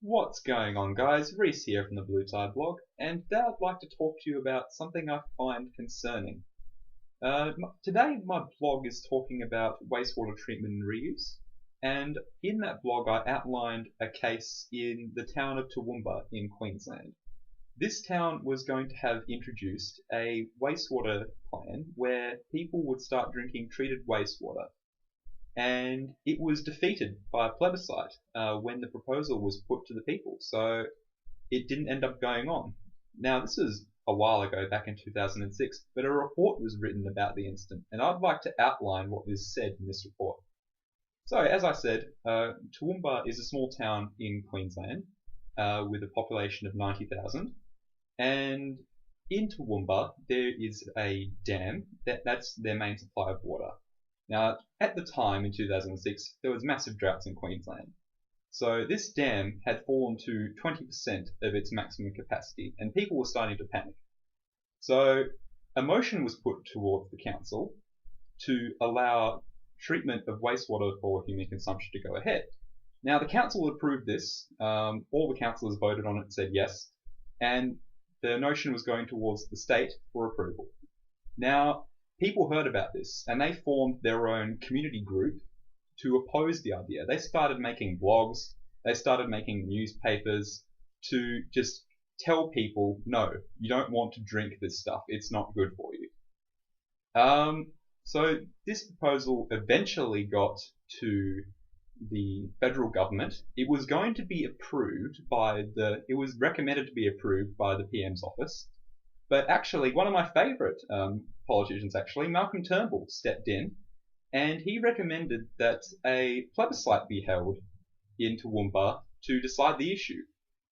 What's going on, guys? Reese here from the Blue Tide blog, and today I'd like to talk to you about something I find concerning. Today my blog is talking about wastewater treatment and reuse, and in that blog I outlined a case in the town of Toowoomba in Queensland. This town was going to have introduced a wastewater plan where people would start drinking treated wastewater, and it was defeated by a plebiscite when the proposal was put to the people, so it didn't end up going on. Now, this was a while ago, back in 2006, but a report was written about the incident, and I'd like to outline what is said in this report. So, as I said, Toowoomba is a small town in Queensland with a population of 90,000, and in Toowoomba there is a dam that's their main supply of water. Now, at the time, in 2006, there was massive droughts in Queensland. So this dam had fallen to 20% of its maximum capacity, and people were starting to panic. So a motion was put towards the council to allow treatment of wastewater for human consumption to go ahead. Now, the council approved this. All the councillors voted on it and said yes, and the motion was going towards the state for approval. Now, people heard about this and they formed their own community group to oppose the idea. They started making blogs, they started making newspapers to just tell people, no, you don't want to drink this stuff, it's not good for you. So this proposal eventually got to the federal government. It was going to be approved it was recommended to be approved by the PM's office. But actually, one of my favourite politicians, Malcolm Turnbull, stepped in, and he recommended that a plebiscite be held in Toowoomba to decide the issue.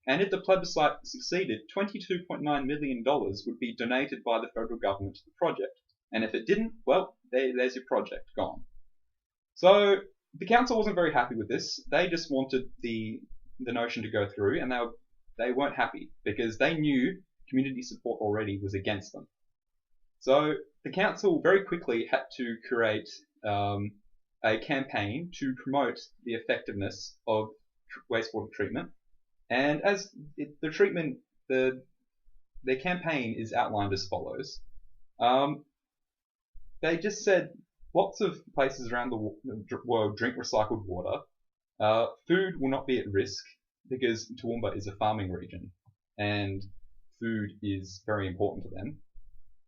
And if the plebiscite succeeded, $22.9 million would be donated by the federal government to the project. And if it didn't, well, there's your project gone. So the council wasn't very happy with this. They just wanted the notion to go through, and they weren't happy because they knew community support already was against them. So the council very quickly had to create a campaign to promote the effectiveness of wastewater treatment. And as the campaign is outlined as follows. They just said lots of places around the world drink recycled water. Food will not be at risk because Toowoomba is a farming region, and food is very important to them,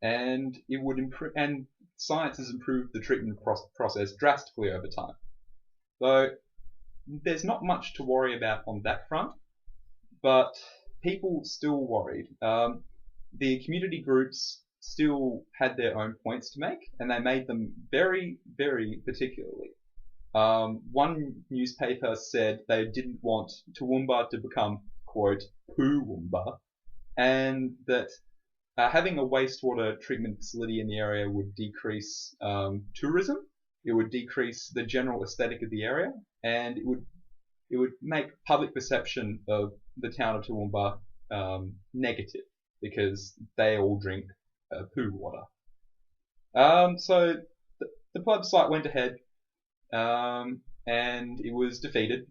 and it would improve. And science has improved the treatment process drastically over time. So there's not much to worry about on that front, but people still worried. The community groups still had their own points to make, and they made them very, very particularly. One newspaper said they didn't want Toowoomba to become, quote, Poowoomba, and that having a wastewater treatment facility in the area would decrease tourism, it would decrease the general aesthetic of the area, and it would make public perception of the town of Toowoomba negative because they all drink poo water. So the plebiscite went ahead, and it was defeated,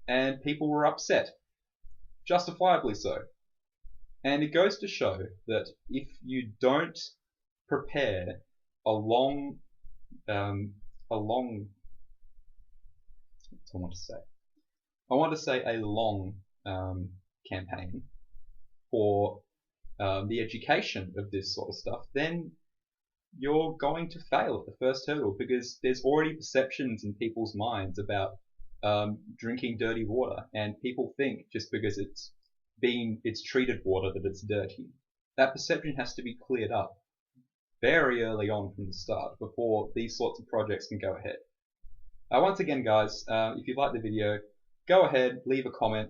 and people were upset, justifiably so. And it goes to show that if you don't prepare I want to say a long campaign for the education of this sort of stuff, then you're going to fail at the first hurdle because there's already perceptions in people's minds about drinking dirty water, and people think just because it's treated water that it's dirty. That perception has to be cleared up very early on from the start before these sorts of projects can go ahead. Once again, guys, if you like the video, go ahead, leave a comment.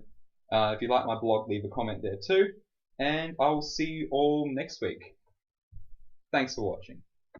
If you like my blog, leave a comment there too. And I will see you all next week. Thanks for watching.